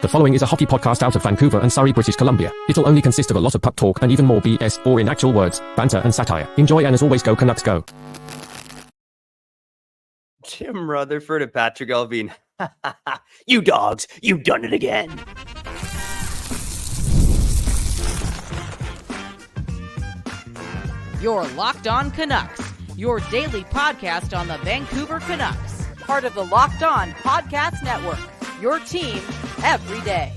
The following is a hockey podcast out of Vancouver and Surrey, British Columbia. It'll only consist of a lot of puck talk and even more BS, or in actual words, banter and satire. Enjoy, and as always, go Canucks go. Jim Rutherford and Patrick Alvin. You dogs, you've done it again. You're Locked On Canucks, your daily podcast on the Vancouver Canucks. Part of the Locked On Podcast Network, your team every day.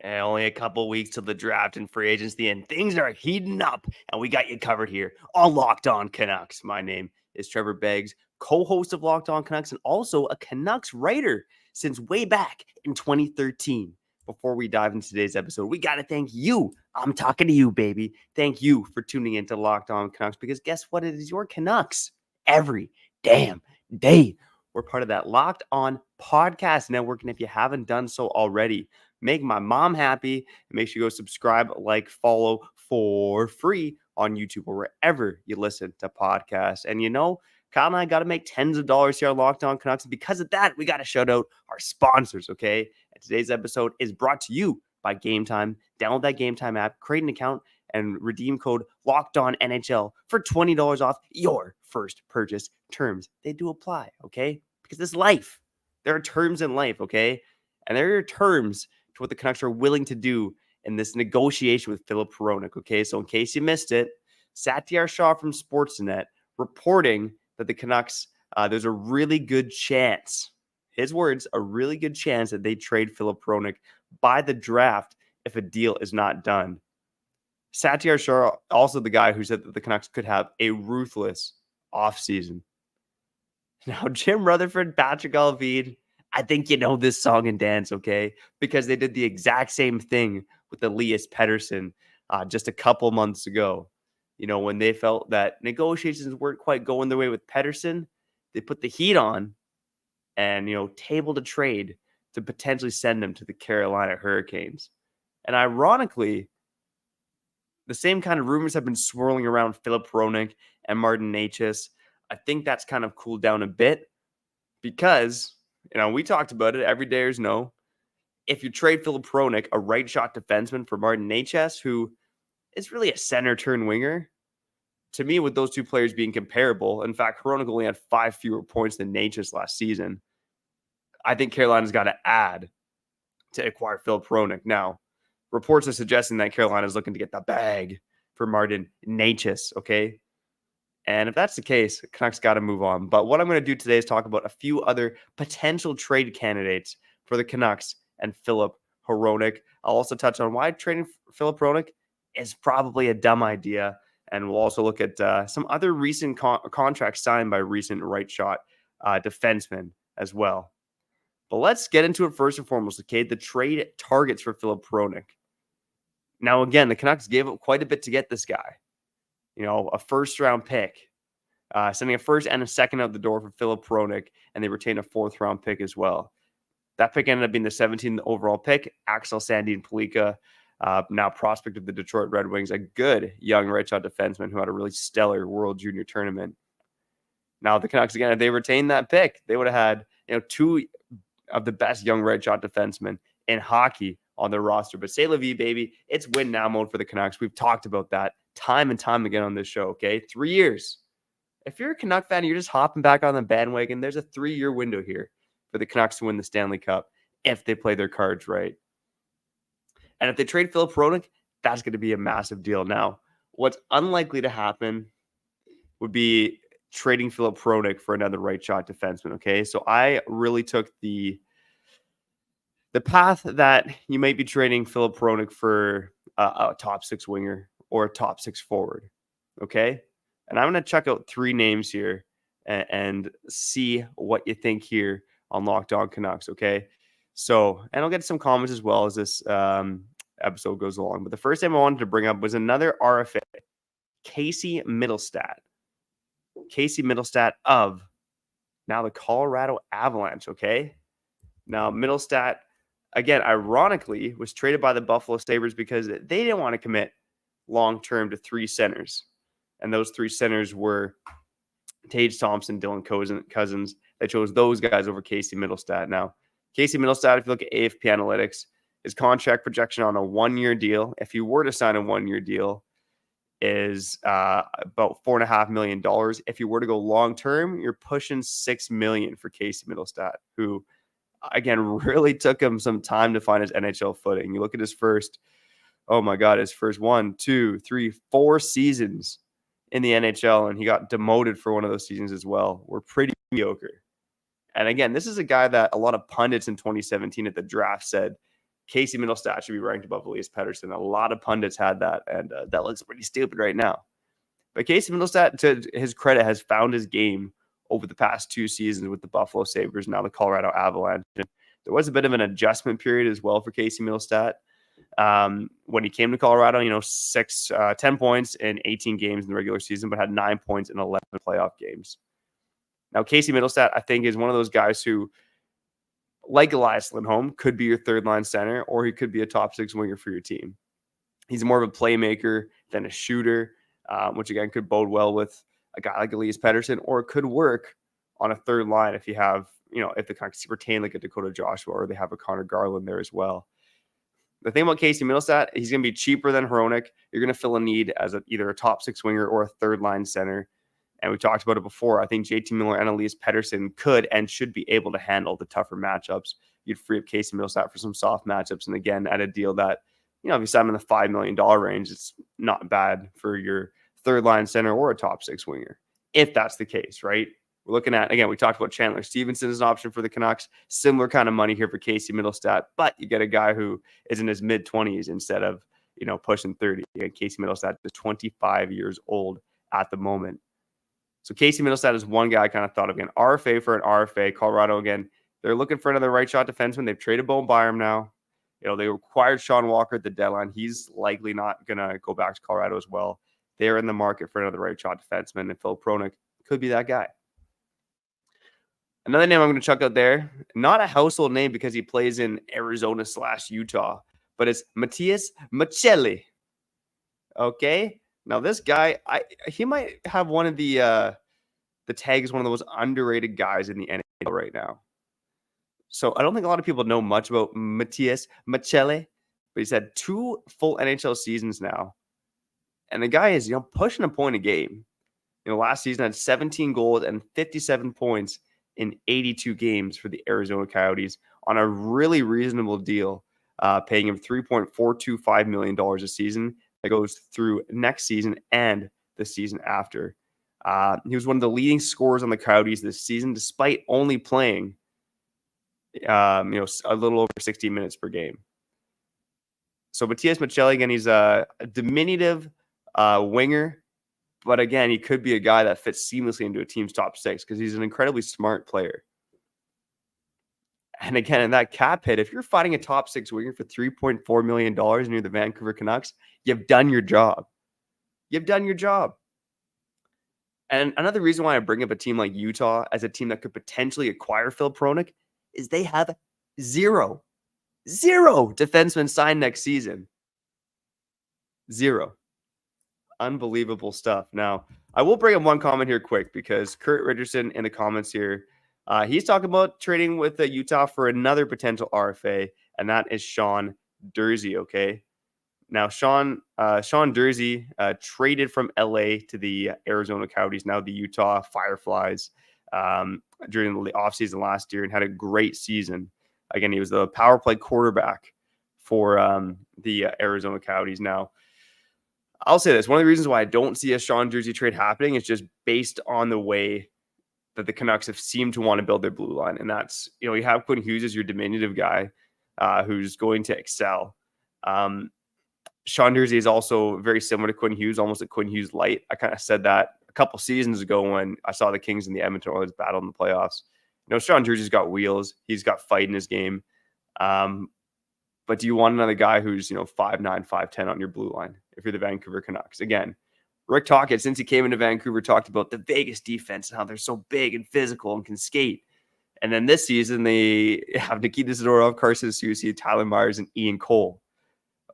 And only a couple weeks till the draft and free agency, and things are heating up, and we got you covered here on Locked On Canucks. My name is Trevor Beggs, co-host of Locked On Canucks, and also a Canucks writer since way back in 2013. Before we dive into today's episode, we got to thank you. I'm talking to you, baby. Thank you for tuning into Locked On Canucks, because guess what? It is your Canucks every damn day. We're part of that Locked On Podcast Network, and if you haven't done so already, make my mom happy. Make sure you go subscribe, like, follow for free on YouTube or wherever you listen to podcasts. And you know, Kyle and I got to make tens of dollars here on Locked On Canucks. And because of that, we got to shout out our sponsors, okay? And today's episode is brought to you by Gametime. Download that Gametime app, create an account, and redeem code LOCKEDONNHL for $20 off your first purchase. Terms, they do apply, okay? Because this is life. There are terms in life, okay? And there are terms to what the Canucks are willing to do in this negotiation with Filip Hronek, okay? So in case you missed it, Satyar Shah from Sportsnet reporting that the Canucks, there's a really good chance, his words, a really good chance that they trade Filip Hronek by the draft if a deal is not done. Satyar Shah, also the guy who said that the Canucks could have a ruthless offseason. Now, Jim Rutherford, Patrick Alvin, I think you know this song and dance, okay? Because they did the exact same thing with Elias Pettersson just a couple months ago. You know, when they felt that negotiations weren't quite going their way with Pettersson, they put the heat on and, you know, tabled a trade to potentially send him to the Carolina Hurricanes. And ironically, the same kind of rumors have been swirling around Filip Hronek and Martin Necas. I think that's kind of cooled down a bit because, you know, we talked about it. Everydayers know if you trade Filip Hronek, a right shot defenseman, for Martin Necas, who is really a center turn winger, to me, with those two players being comparable, in fact, Hronek only had 5 fewer points than Necas last season. I think Carolina's got to add to acquire Filip Hronek. Now, reports are suggesting that Carolina's looking to get the bag for Martin Necas, okay? And if that's the case, Canucks got to move on. But what I'm going to do today is talk about a few other potential trade candidates for the Canucks and Filip Hronek. I'll also touch on why trading Filip Hronek is probably a dumb idea. And we'll also look at some other recent contracts signed by recent right shot defensemen as well. But let's get into it first and foremost, okay? The trade targets for Filip Hronek. Now, again, the Canucks gave up quite a bit to get this guy. You know, a first-round pick, sending a first and a second out the door for Filip Hronek, and they retained a fourth-round pick as well. That pick ended up being the 17th overall pick. Axel Sandin Pellikka, now prospect of the Detroit Red Wings, a good young right shot defenseman who had a really stellar World Junior Tournament. Now, the Canucks, again, if they retained that pick, they would have had, you know, 2 of the best young right shot defensemen in hockey on their roster. But say la vie, baby, it's win now mode for the Canucks. We've talked about that time and time again on this show, okay? 3 years. If you're a Canuck fan and you're just hopping back on the bandwagon, there's a 3-year window here for the Canucks to win the Stanley Cup if they play their cards right. And if they trade Filip Hronek, that's going to be a massive deal. Now, what's unlikely to happen would be trading Filip Hronek for another right shot defenseman, okay? So I really took the path that you might be trading Filip Hronek for a top 6 winger or a top 6 forward, okay? And I'm going to check out 3 names here and see what you think here on Locked On Canucks, okay? So, and I'll get some comments as well as this episode goes along. But the first name I wanted to bring up was another RFA, Casey Mittelstadt. Casey Mittelstadt of now the Colorado Avalanche, okay? Now, Mittelstadt, again, ironically, was traded by the Buffalo Sabres because they didn't want to commit long-term to 3 centers. And those 3 centers were Tage Thompson, Dylan Cousins. They chose those guys over Casey Mittelstadt. Now, Casey Middlestat, if you look at AFP Analytics, his contract projection on a 1-year deal, if you were to sign a 1-year deal, is about $4.5 million. If you were to go long term, you're pushing $6 million for Casey Middlestat, who again really took him some time to find his NHL footing. You look at his first, oh my God, his first 1, 2, 3, 4 seasons in the NHL, and he got demoted for one of those seasons as well. We're pretty mediocre. And again, this is a guy that a lot of pundits in 2017 at the draft said Casey Middlestat should be ranked above Elias Pettersson. A lot of pundits had that, and that looks pretty stupid right now. But Casey Middlestat, to his credit, has found his game over the past 2 seasons with the Buffalo Sabres, now the Colorado Avalanche. And there was a bit of an adjustment period as well for Casey Middlestat. When he came to Colorado, 10 points in 18 games in the regular season, but had 9 points in 11 playoff games. Now, Casey Middlestat, I think, is one of those guys who, like Elias Lindholm, could be your third-line center, or he could be a top 6 winger for your team. He's more of a playmaker than a shooter, which, again, could bode well with a guy like Elias Pettersson, or it could work on a third line if you have, if the Canucks retain like a Dakota Joshua, or they have a Connor Garland there as well. The thing about Casey Middlestat, he's going to be cheaper than Hronek. You're going to fill a need as either a top 6 winger or a third-line center. And we talked about it before. I think JT Miller and Elias Pettersson could and should be able to handle the tougher matchups. You'd free up Casey Middlestat for some soft matchups. And again, at a deal that, if you sign him in the $5 million range, it's not bad for your third line center or a top 6 winger, if that's the case, right? We're looking at, again, we talked about Chandler Stevenson as an option for the Canucks. Similar kind of money here for Casey Middlestat, but you get a guy who is in his mid-20s instead of, pushing 30. Again, Casey Middlestat is 25 years old at the moment. So Casey Middlestat is one guy I kind of thought of. Again, RFA for an RFA. Colorado, again, they're looking for another right shot defenseman. They've traded Bowen Byram now. They acquired Sean Walker at the deadline. He's likely not going to go back to Colorado as well. They're in the market for another right shot defenseman, and Filip Hronek could be that guy. Another name I'm going to chuck out there, not a household name because he plays in Arizona/Utah, but it's Matias Maccelli. Okay? Now, this guy, he might have one of the tag as one of the most underrated guys in the NHL right now. So I don't think a lot of people know much about Matias Maccelli, but he's had 2 full NHL seasons now. And the guy is, pushing a point a game. Last season had 17 goals and 57 points in 82 games for the Arizona Coyotes on a really reasonable deal, paying him $3.425 million a season. That goes through next season and the season after. He was one of the leading scorers on the Coyotes this season, despite only playing, a little over 60 minutes per game. So Matias Maccelli, again, he's a diminutive winger, but again, he could be a guy that fits seamlessly into a team's top 6 because he's an incredibly smart player. And again, in that cap hit, if you're fighting a top 6 winger for $3.4 million and you're the Vancouver Canucks, you've done your job. You've done your job. And another reason why I bring up a team like Utah as a team that could potentially acquire Filip Hronek is they have zero defensemen signed next season. 0. Unbelievable stuff. Now, I will bring up one comment here quick because Kurt Richardson in the comments here, he's talking about trading with Utah for another potential RFA, and that is Sean Durzi, okay? Now, Sean Durzi traded from LA to the Arizona Coyotes, now the Utah Fireflies, during the offseason last year and had a great season. Again, he was the power play quarterback for the Arizona Coyotes. Now, I'll say this. One of the reasons why I don't see a Sean Durzi trade happening is just based on the way that the Canucks have seemed to want to build their blue line. And that's, you have Quinn Hughes as your diminutive guy who's going to excel. Sean Durzi is also very similar to Quinn Hughes, almost a Quinn Hughes light. I kind of said that a couple seasons ago when I saw the Kings and the Edmonton Oilers battle in the playoffs. Sean Durzi's got wheels. He's got fight in his game. But do you want another guy who's, 5'9", 5'10" on your blue line if you're the Vancouver Canucks? Again, Rick Tocchet, since he came into Vancouver, talked about the Vegas defense and how they're so big and physical and can skate. And then this season, they have Nikita Zadorov, Carson Soucy, Tyler Myers, and Ian Cole.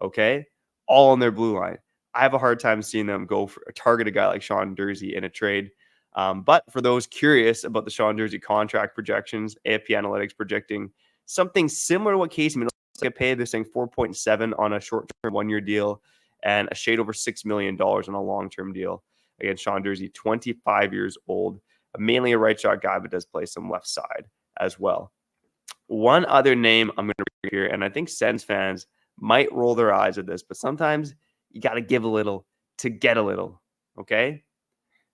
Okay? All on their blue line. I have a hard time seeing them go for target a guy like Sean Durzi in a trade. But for those curious about the Sean Durzi contract projections, AFP Analytics projecting something similar to what Casey Middleton get paid. They're saying 4.7 on a short-term 1-year deal and a shade over $6 million on a long-term deal. Again, Sean Durzi, 25 years old, mainly a right shot guy, but does play some left side as well. One other name I'm going to read here, and I think Sens fans might roll their eyes at this, but sometimes you got to give a little to get a little, okay?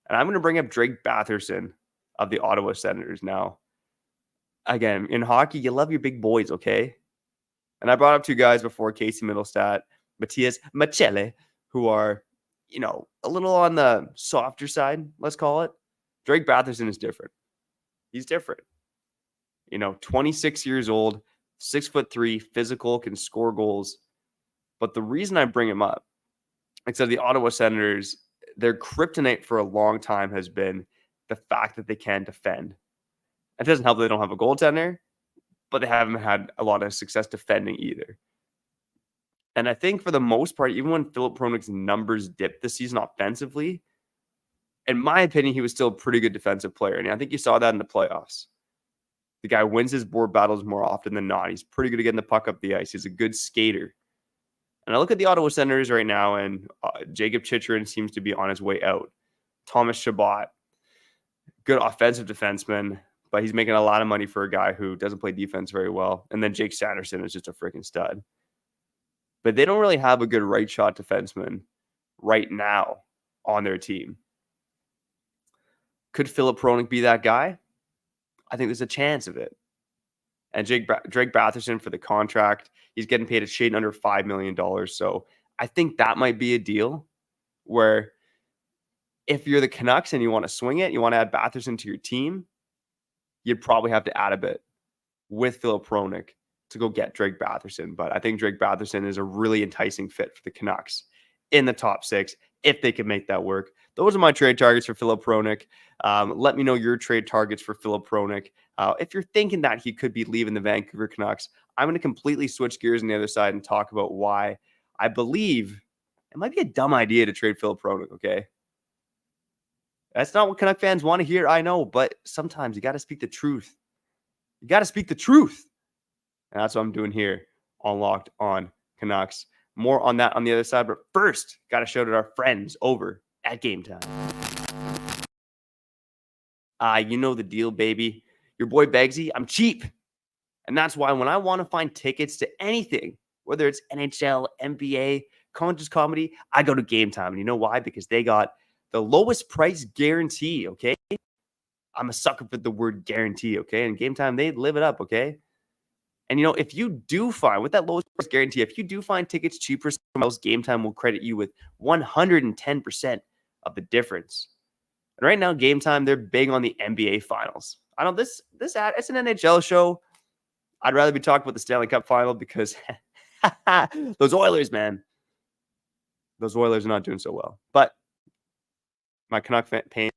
And I'm going to bring up Drake Batherson of the Ottawa Senators now. Again, in hockey, you love your big boys, okay? And I brought up two guys before, Casey Middlestat, Matias Macelle, who are, a little on the softer side, let's call it. Drake Batherson is different. He's different. 26 years old, 6'3", physical, can score goals. But the reason I bring him up, like I said, the Ottawa Senators, their kryptonite for a long time has been the fact that they can defend. It doesn't help that they don't have a goaltender, but they haven't had a lot of success defending either. And I think for the most part, even when Filip Hronek's numbers dipped this season offensively, in my opinion, he was still a pretty good defensive player. And I think you saw that in the playoffs. The guy wins his board battles more often than not. He's pretty good at getting the puck up the ice. He's a good skater. And I look at the Ottawa Senators right now, and Jacob Chychrun seems to be on his way out. Thomas Chabot, good offensive defenseman, but he's making a lot of money for a guy who doesn't play defense very well. And then Jake Sanderson is just a freaking stud. But they don't really have a good right shot defenseman right now on their team. Could Filip Hronek be that guy? I think there's a chance of it. And Drake Batherson for the contract, he's getting paid a shade under $5 million. So I think that might be a deal where if you're the Canucks and you want to swing it, you want to add Batherson to your team, you'd probably have to add a bit with Filip Hronek to go get Drake Batherson. But I think Drake Batherson is a really enticing fit for the Canucks in the top 6 if they can make that work. Those are my trade targets for Filip Hronek. Let me know your trade targets for Filip Hronek. If you're thinking that he could be leaving the Vancouver Canucks, I'm going to completely switch gears on the other side and talk about why I believe it might be a dumb idea to trade Filip Hronek, okay? That's not what Canuck fans want to hear, I know, but sometimes you got to speak the truth. You got to speak the truth. And that's what I'm doing here on Locked On Canucks. More on that on the other side, but first, got to shout out our friends over at Gametime. You know the deal, baby. Your boy Begsy, I'm cheap. And that's why when I want to find tickets to anything, whether it's NHL, NBA, conscious comedy, I go to Gametime. And you know why? Because they got the lowest price guarantee, okay? I'm a sucker for the word guarantee, okay? And Gametime, they live it up, okay? And, if you do find, with that lowest price guarantee, if you do find tickets cheaper somewhere else, Gametime will credit you with 110% of the difference. And right now, Gametime, they're big on the NBA Finals. I know this ad, it's an NHL show. I'd rather be talking about the Stanley Cup Final because those Oilers, man. Those Oilers are not doing so well. But my pain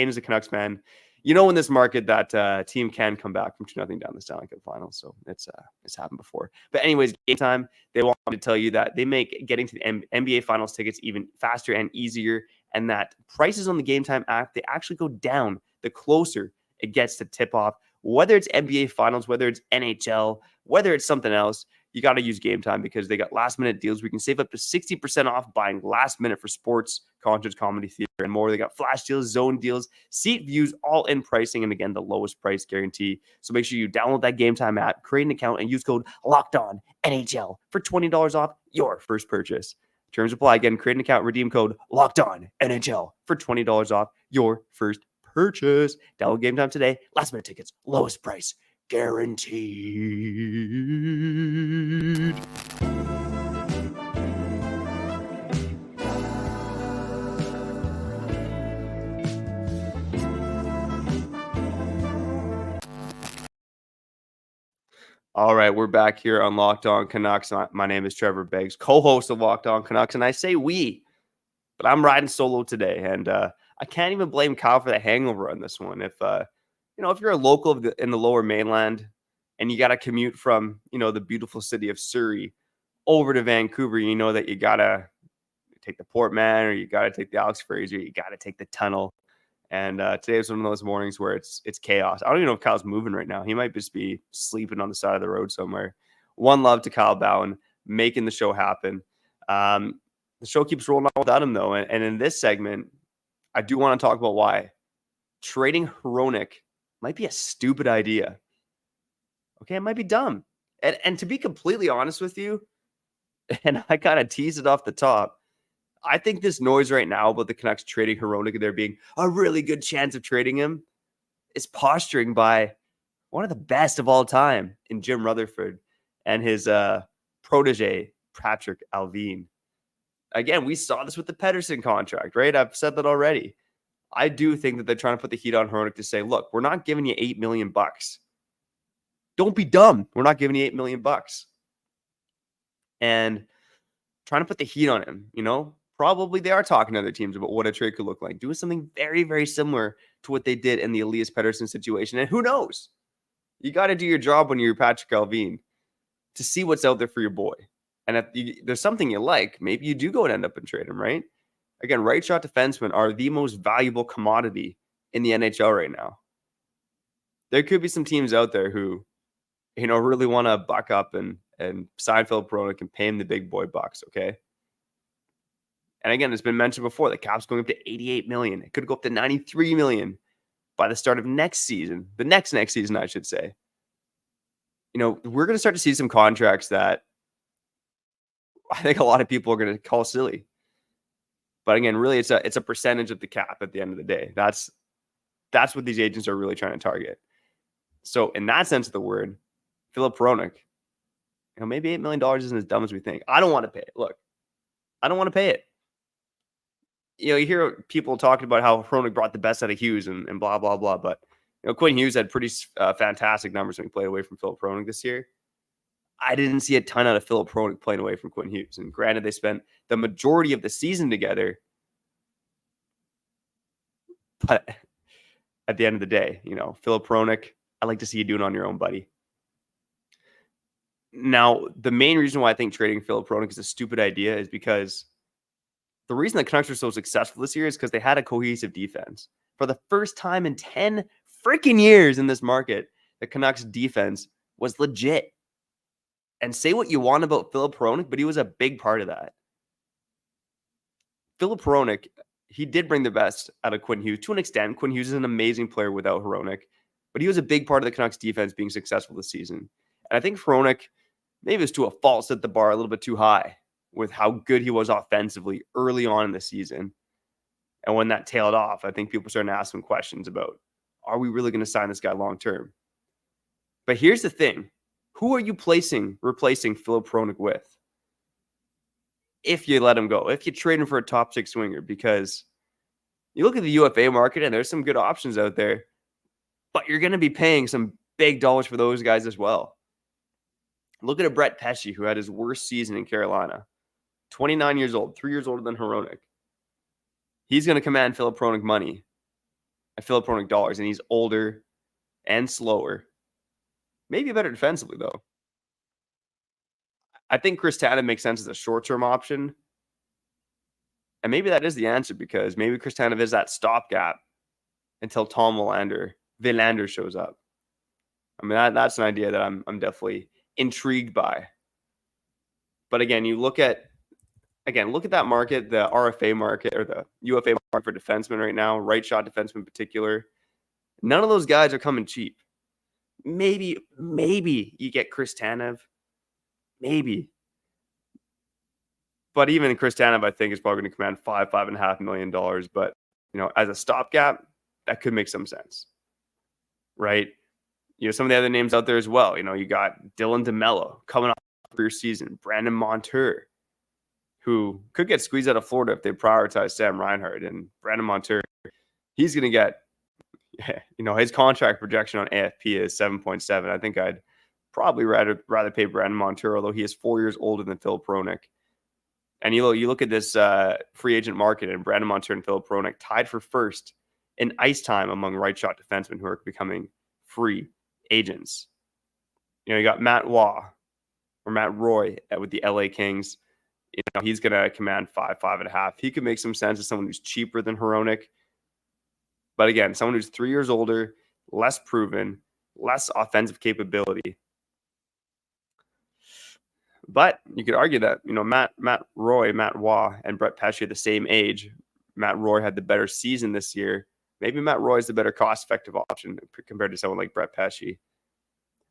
as a Canucks fan, in this market that team can come back from 2-0 down the Stanley Cup Finals. So it's happened before. But anyways, Gametime, they want me to tell you that they make getting to the NBA Finals tickets even faster and easier, and that prices on the Gametime app, they actually go down the closer it gets to tip off. Whether it's NBA Finals, whether it's NHL, whether it's something else, you got to use Gametime because they got last-minute deals where you can save up to 60% off buying last minute for sports, concerts, comedy, theater, and more. They got flash deals, zone deals, seat views, all in pricing, and again, the lowest price guarantee. So make sure you download that Gametime app, create an account, and use code LOCKEDONNHL for $20 off your first purchase. Terms apply. Again, create an account, redeem code LOCKEDONNHL for $20 off your first purchase. Download Gametime today. Last minute tickets, lowest price guaranteed. All right, we're back here on Locked On Canucks. My name is Trevor Beggs, co-host of Locked On Canucks, and I say we, but I'm riding solo today, and I can't even blame Kyle for the hangover on this one. If you're a local in the Lower Mainland and you got to commute from the beautiful city of Surrey over to Vancouver, you know that you gotta take the Port Man, or you gotta take the Alex Fraser, you gotta take the tunnel. And today was one of those mornings where it's chaos. I don't even know if Kyle's moving right now. He might just be sleeping on the side of the road somewhere. One love to Kyle Bowen, making the show happen. The show keeps rolling on without him, though. And in this segment, I do want to talk about why trading Hronek might be a stupid idea. Okay, it might be dumb. And to be completely honest with you, and I kind of teased it off the top, I think this noise right now about the Canucks trading Hronek and there being a really good chance of trading him is posturing by one of the best of all time in Jim Rutherford and his protege, Patrick Allvin. Again, we saw this with the Pettersson contract, right? I've said that already. I do think that they're trying to put the heat on Hronek to say, look, we're not giving you $8 million. Don't be dumb. We're not giving you $8 million. And trying to put the heat on him, probably they are talking to other teams about what a trade could look like, doing something very, very similar to what they did in the Elias Pettersson situation. And who knows? You got to do your job when you're Patrick Allvin to see what's out there for your boy. And if there's something you like, maybe you do go and end up and trade him, right? Again, right shot defensemen are the most valuable commodity in the NHL right now. There could be some teams out there who, really want to buck up and sign Filip Hronek and pay him the big boy bucks, okay? And again, it's been mentioned before, the cap's going up to $88 million. It could go up to $93 million by the start of next season. The next season, I should say. We're going to start to see some contracts that I think a lot of people are going to call silly. But again, really, it's a percentage of the cap at the end of the day. That's what these agents are really trying to target. So in that sense of the word, Filip Hronek, maybe $8 million isn't as dumb as we think. I don't want to pay it. Look, I don't want to pay it. You hear people talking about how Hronek brought the best out of Hughes and blah, blah, blah. But, Quinn Hughes had pretty fantastic numbers when he played away from Filip Hronek this year. I didn't see a ton out of Filip Hronek playing away from Quinn Hughes. And granted, they spent the majority of the season together. But at the end of the day, Filip Hronek, I'd like to see you doing it on your own, buddy. Now, the main reason why I think trading Filip Hronek is a stupid idea is because the reason the Canucks are so successful this year is because they had a cohesive defense. For the first time in 10 freaking years in this market, the Canucks defense was legit. And say what you want about Filip Hronek, but he was a big part of that. Filip Hronek, he did bring the best out of Quinn Hughes to an extent. Quinn Hughes is an amazing player without Hronek, but he was a big part of the Canucks defense being successful this season. And I think Hronek maybe was to a fault, set the bar a little bit too high with how good he was offensively early on in the season. And when that tailed off, I think people started to ask some questions about, are we really going to sign this guy long term? But here's the thing. Who are you replacing Filip Hronek with? If you let him go, if you trade him for a top 6 winger, because you look at the UFA market and there's some good options out there, but you're going to be paying some big dollars for those guys as well. Look at a Brett Pesce, who had his worst season in Carolina. 29 years old, 3 years older than Hronek. He's going to command Filip Hronek money at Filip Hronek dollars, and he's older and slower. Maybe better defensively, though. I think Chris Tanev makes sense as a short-term option. And maybe that is the answer, because maybe Chris Tanev is that stopgap until Tom Willander shows up. I mean, that's an idea that I'm definitely intrigued by. But again, look at that market, the RFA market or the UFA market for defensemen right now, right shot defensemen in particular. None of those guys are coming cheap. Maybe you get Chris Tanev. Maybe. But even Chris Tanev, I think, is probably going to command $5.5 million. But, as a stopgap, that could make some sense. Right? Some of the other names out there as well. You got Dylan DeMello coming off for your season. Brandon Montour, who could get squeezed out of Florida if they prioritize Sam Reinhart. And Brandon Montour, he's going to get, his contract projection on AFP is 7.7. I think I'd probably rather pay Brandon Montour, although he is 4 years older than Filip Hronek. And you look at this free agent market, and Brandon Montour and Filip Hronek tied for first in ice time among right shot defensemen who are becoming free agents. You got Matt Roy with the LA Kings. He's going to command 5.5. He could make some sense as someone who's cheaper than Hronek. But again, someone who's 3 years older, less proven, less offensive capability. But you could argue that, Matt Waugh, and Brett Pesce are the same age. Matt Roy had the better season this year. Maybe Matt Roy is the better cost-effective option compared to someone like Brett Pesce.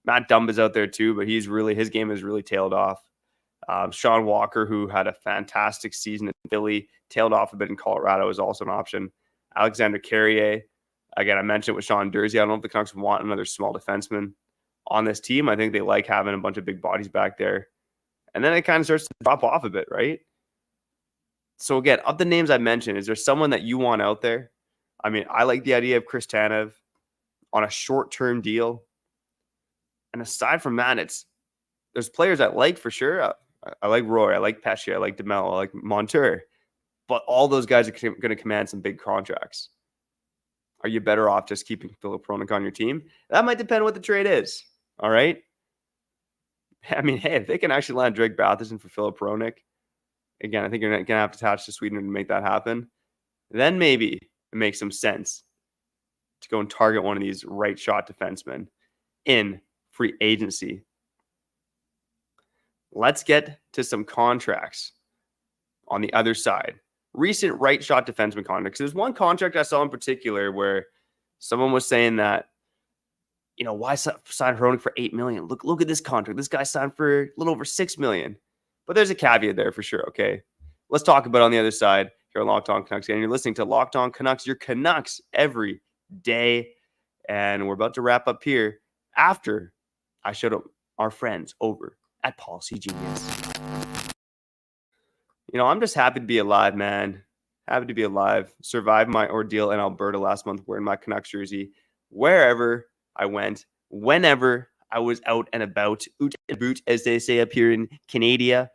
Matt Dumba is out there too, but his game has really tailed off. Sean Walker, who had a fantastic season in Philly, tailed off a bit in Colorado, is also an option. Alexander Carrier, again, I mentioned it with Sean Durzi. I don't know if the Canucks want another small defenseman on this team. I think they like having a bunch of big bodies back there. And then it kind of starts to drop off a bit, right? So again, of the names I mentioned, is there someone that you want out there? I mean, I like the idea of Chris Tanev on a short-term deal. And aside from that, there's players I like for sure. I like Roy, I like Pesce, I like DeMello, I like Montour. But all those guys are going to command some big contracts. Are you better off just keeping Filip Hronek on your team? That might depend on what the trade is. All right. I mean, hey, if they can actually land Drake Batherson for Filip Hronek, again, I think you're going to have to attach to Sweden to make that happen. Then maybe it makes some sense to go and target one of these right shot defensemen in free agency. Let's get to some contracts on the other side. Recent right shot defenseman contracts. There's one contract I saw in particular where someone was saying that, why sign Hronek for $8 million? Look at this contract. This guy signed for a little over $6 million. But there's a caveat there for sure, okay? Let's talk about it on the other side here on Locked On Canucks. And you're listening to Locked On Canucks, your Canucks every day. And we're about to wrap up here after I showed up our friends over at Policygenius. I'm just happy to be alive, man. Happy to be alive. Survived my ordeal in Alberta last month wearing my Canucks jersey. Wherever I went, whenever I was out and about, oot and boot, as they say up here in Canada.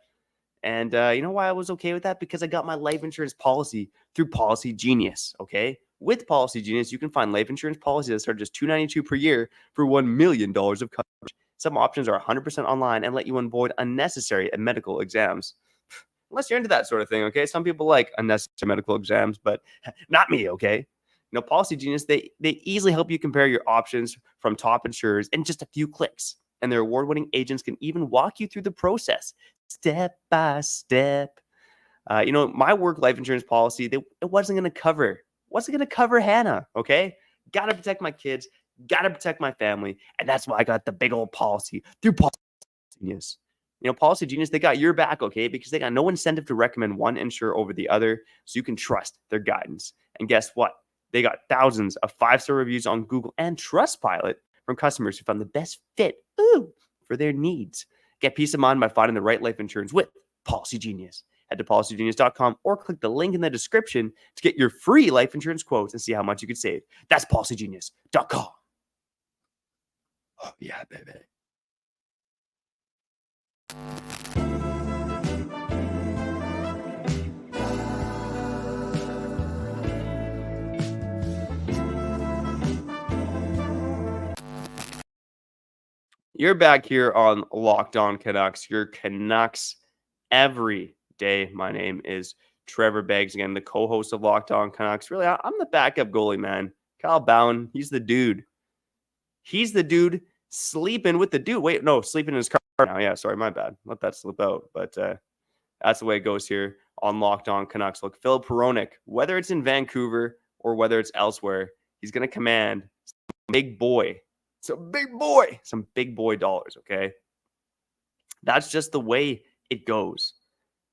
And you know why I was okay with that? Because I got my life insurance policy through Policygenius, okay? With Policygenius, you can find life insurance policies that start just $292 per year for $1 million of coverage. Some options are 100% online and let you avoid unnecessary medical exams. Unless you're into that sort of thing, okay? Some people like unnecessary medical exams, but not me, okay? Policygenius, they easily help you compare your options from top insurers in just a few clicks. And their award-winning agents can even walk you through the process step by step. My work life insurance policy, it wasn't going to cover Hannah, okay? Got to protect my kids, got to protect my family, and that's why I got the big old policy through Policygenius. Policygenius, they got your back, okay? Because they got no incentive to recommend one insurer over the other, so you can trust their guidance. And guess what? They got thousands of 5-star reviews on Google and Trustpilot from customers who found the best fit for their needs. Get peace of mind by finding the right life insurance with Policygenius. Head to policygenius.com or click the link in the description to get your free life insurance quotes and see how much you could save. That's policygenius.com. Oh, yeah, baby. You're back here on Locked On Canucks, your Canucks every day. My name is Trevor Beggs, again, the co-host of Locked On Canucks. Really, I'm the backup goalie, man. Kyle Bowen, he's the dude. He's the dude sleeping with the dude. Wait, no, sleeping in his car now. Yeah, sorry, my bad. Let that slip out. But that's the way it goes here on Locked On Canucks. Look, Filip Hronek, whether it's in Vancouver or whether it's elsewhere, he's going to command big boy. Some big boy dollars, okay? That's just the way it goes.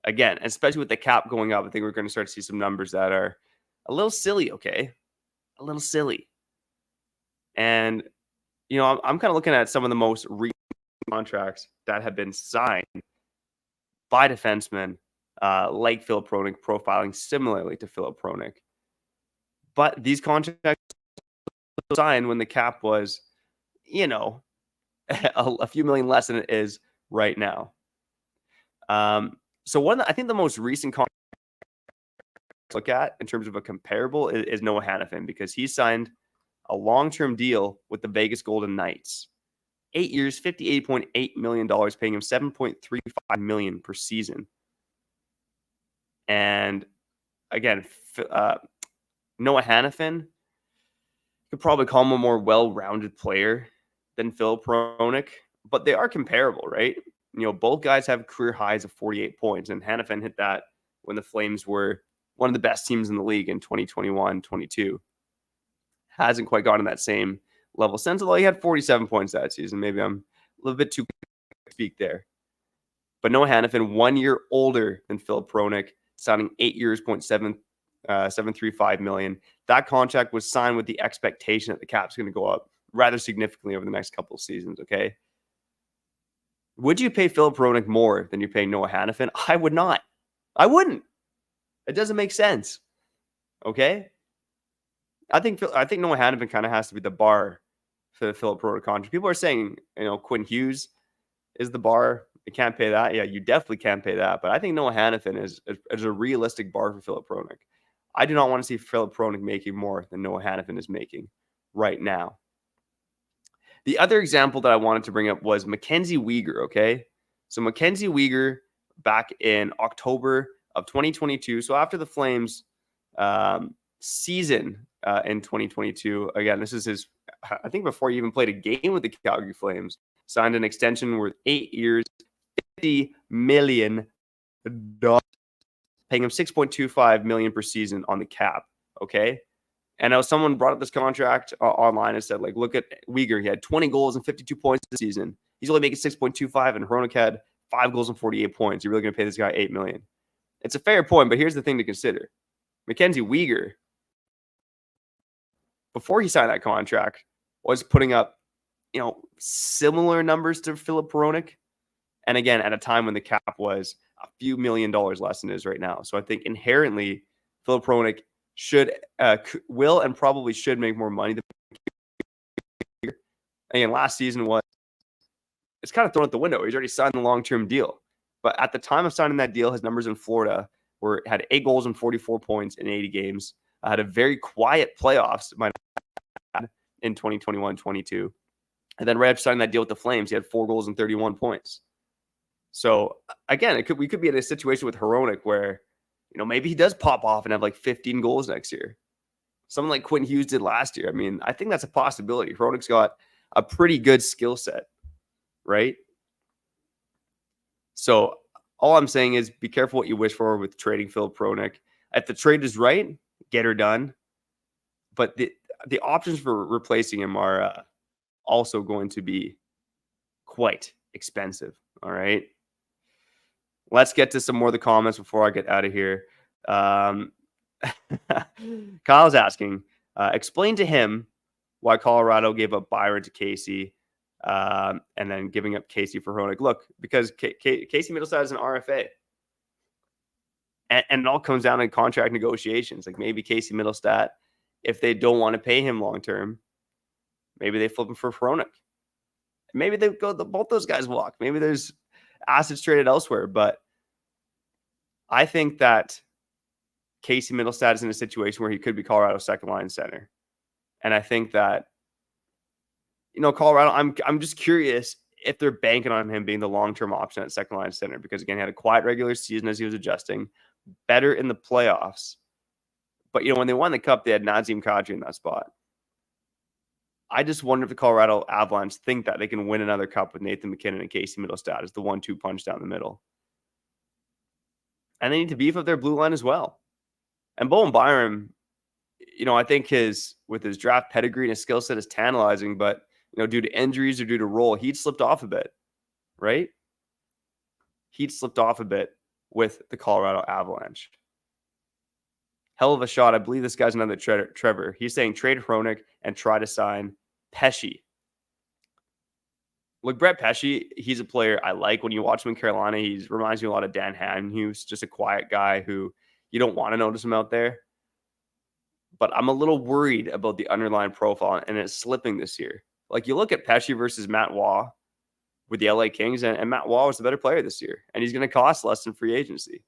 Again, especially with the cap going up, I think we're going to start to see some numbers that are a little silly, okay? A little silly. And, I'm kind of looking at some of the most recent contracts that have been signed by defensemen like Filip Hronek, profiling similarly to Filip Hronek. But these contracts were signed when the cap was a few million less than it is right now. So I think the most recent contract to look at in terms of a comparable is Noah Hanifin, because he signed a long-term deal with the Vegas Golden Knights. 8 years, $58.8 million, paying him $7.35 million per season. And again, Noah Hanifin, could probably call him a more well-rounded player than Filip Hronek, but they are comparable, right? Both guys have career highs of 48 points, and Hanifin hit that when the Flames were one of the best teams in the league in 2021-22. Hasn't quite gotten that same level since, although he had 47 points that season. Maybe I'm a little bit too quick to speak there. But Noah Hanifin, 1 year older than Filip Hronek, signing 8 years, $735 million. That contract was signed with the expectation that the cap's going to go up rather significantly over the next couple of seasons, okay? Would you pay Filip Hronek more than you're paying Noah Hanifin? I would not. I wouldn't. It doesn't make sense, okay? I think Noah Hanifin kind of has to be the bar for the Filip Hronek contract. People are saying, Quinn Hughes is the bar. You can't pay that. Yeah, you definitely can't pay that. But I think Noah Hanifin is a realistic bar for Filip Hronek. I do not want to see Filip Hronek making more than Noah Hanifin is making right now. The other example that I wanted to bring up was Mackenzie Weegar, okay? So Mackenzie Weegar back in October of 2022. So after the Flames season in 2022, again, this is his, I think before he even played a game with the Calgary Flames, signed an extension worth 8 years, $50 million, paying him $6.25 million per season on the cap, okay? And now someone brought up this contract online and said, look at Weegar. He had 20 goals and 52 points this season. He's only making 6.25, and Hronek had 5 goals and 48 points. You're really going to pay this guy $8 million. It's a fair point, but here's the thing to consider. Mackenzie Weegar, before he signed that contract, was putting up, similar numbers to Filip Hronek. And again, at a time when the cap was a few $1 million less than it is right now. So I think inherently, Filip Hronek will and probably should make more money than Weegar. Again, last season it's kind of thrown out the window. He's already signed the long-term deal. But at the time of signing that deal, his numbers in Florida had 8 goals and 44 points in 80 games. Had a very quiet playoffs in 2021-22. And then right after signing that deal with the Flames, he had 4 goals and 31 points. So again, we could be in a situation with Hronek where, maybe he does pop off and have 15 goals next year. Something like Quinn Hughes did last year. I mean, I think that's a possibility. Hronek's got a pretty good skill set, right? So all I'm saying is be careful what you wish for with trading Filip Hronek. If the trade is right, get her done. But the options for replacing him are also going to be quite expensive. All right. Let's get to some more of the comments before I get out of here. Kyle's asking, explain to him why Colorado gave up Byron to Casey and then giving up Casey for Hronek. Look, because Casey Middlestad is an RFA. And it all comes down to contract negotiations. Maybe Casey Middlestad, if they don't want to pay him long-term, maybe they flip him for Hronek. Maybe they go, both those guys walk. Maybe there's assets traded elsewhere. But I think that Casey Middlestad is in a situation where he could be Colorado's second line center. And I think that, Colorado, I'm just curious if they're banking on him being the long-term option at second line center, because again, he had a quiet regular season as he was adjusting, better in the playoffs. But, when they won the cup, they had Nazem Kadri in that spot. I just wonder if the Colorado Avalanche think that they can win another cup with Nathan MacKinnon and Casey Middlestad as the 1-2 punch down the middle. And they need to beef up their blue line as well. And Bowen Byram, I think with his draft pedigree and his skill set is tantalizing, but, due to injuries or due to role, he'd slipped off a bit, right? He'd slipped off a bit with the Colorado Avalanche. Hell of a shot. I believe this guy's another Trevor. He's saying trade Hronek and try to sign Pesce. Look, Brett Pesce, he's a player I like. When you watch him in Carolina, he reminds me a lot of Dan Hatton. He was just a quiet guy who you don't want to notice him out there. But I'm a little worried about the underlying profile, and it's slipping this year. You look at Pesce versus Matt Waugh with the LA Kings, and Matt Waugh was the better player this year, and he's going to cost less than free agency.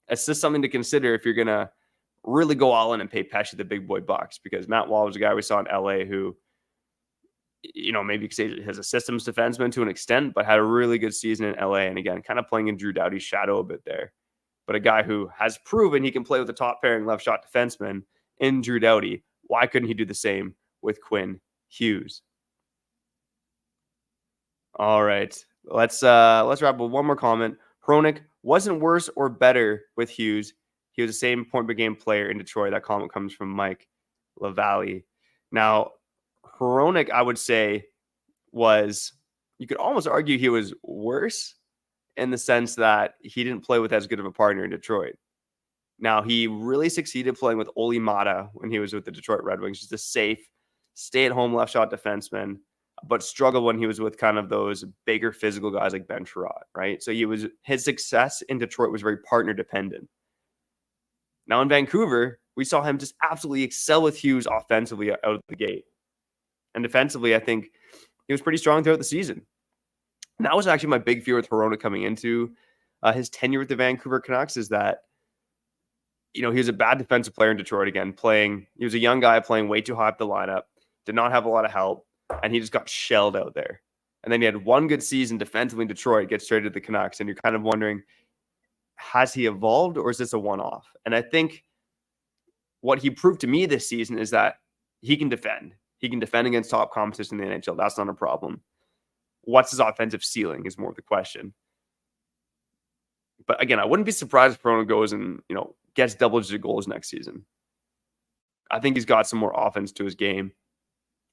It's just something to consider if you're going to really go all in and pay Pesce the big boy bucks, because Matt Waugh was a guy we saw in LA who, maybe you could say has a systems defenseman to an extent, but had a really good season in LA. And again, kind of playing in Drew Doughty's shadow a bit there. But a guy who has proven he can play with the top pairing left shot defenseman in Drew Doughty Why couldn't he do the same with Quinn Hughes? All right, let's wrap up with one more comment. Hronek wasn't worse or better with Hughes. He was the same point per game player in Detroit. That comment comes from Mike LaValle. Now, Hronek, I would say, was, you could almost argue he was worse in the sense that he didn't play with as good of a partner in Detroit. Now, he really succeeded playing with Olli Maatta when he was with the Detroit Red Wings, just a safe, stay-at-home left-shot defenseman, but struggled when he was with kind of those bigger physical guys like Ben Sherratt, right? So his success in Detroit was very partner-dependent. Now, in Vancouver, we saw him just absolutely excel with Hughes offensively out of the gate. And defensively, I think he was pretty strong throughout the season. And that was actually my big fear with Hronek coming into his tenure with the Vancouver Canucks, is that, he was a bad defensive player in Detroit again, he was a young guy playing way too high up the lineup, did not have a lot of help, and he just got shelled out there. And then he had one good season defensively in Detroit, gets traded to the Canucks, and you're kind of wondering, has he evolved or is this a one-off? And I think what he proved to me this season is that he can defend. He can defend against top competition in the NHL. That's not a problem. What's his offensive ceiling is more of the question. But again, I wouldn't be surprised if Hronek goes and, gets double-digit goals next season. I think he's got some more offense to his game.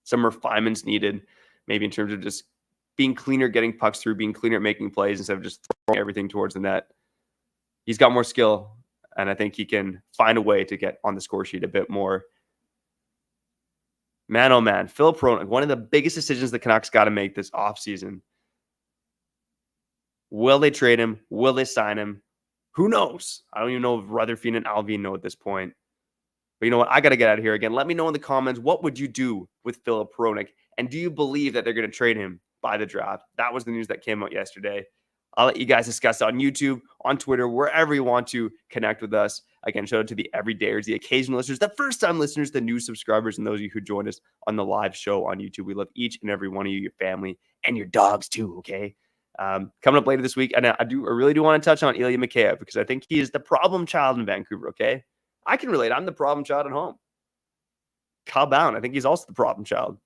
Some refinements needed, maybe in terms of just being cleaner, getting pucks through, being cleaner at making plays instead of just throwing everything towards the net. He's got more skill, and I think he can find a way to get on the score sheet a bit more. Man, oh man, Filip Hronek, one of the biggest decisions the Canucks got to make this offseason. Will they trade him? Will they sign him? Who knows? I don't even know if Rutherford and Alvin know at this point. But you know what? I got to get out of here again. Let me know in the comments, what would you do with Filip Hronek? And do you believe that they're going to trade him by the draft? That was the news that came out yesterday. I'll let you guys discuss it on YouTube, on Twitter, wherever you want to connect with us. Again, shout out to the everydayers, the occasional listeners, the first-time listeners, the new subscribers, and those of you who joined us on the live show on YouTube. We love each and every one of you, your family, and your dogs too, okay? Coming up later this week, and I really do want to touch on Ilya Mikheyev, because I think he is the problem child in Vancouver, okay? I can relate. I'm the problem child at home. Kyle Bound, I think he's also the problem child.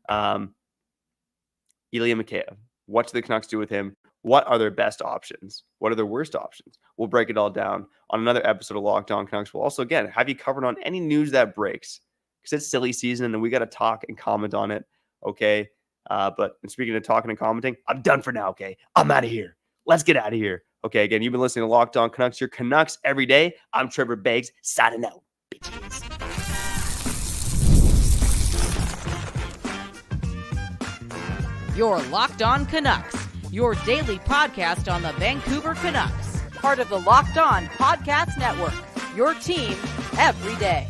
Ilya Mikheyev, what do the Canucks do with him? What are their best options? What are their worst options? We'll break it all down on another episode of Locked On Canucks. We'll also, again, have you covered on any news that breaks, because it's silly season and we got to talk and comment on it, okay? But speaking of talking and commenting, I'm done for now, okay? I'm out of here. Let's get out of here. Okay, again, you've been listening to Locked On Canucks, your Canucks every day. I'm Trevor Beggs, signing out, bitches. Your Locked On Canucks, your daily podcast on the Vancouver Canucks. Part of the Locked On Podcast Network, your team every day.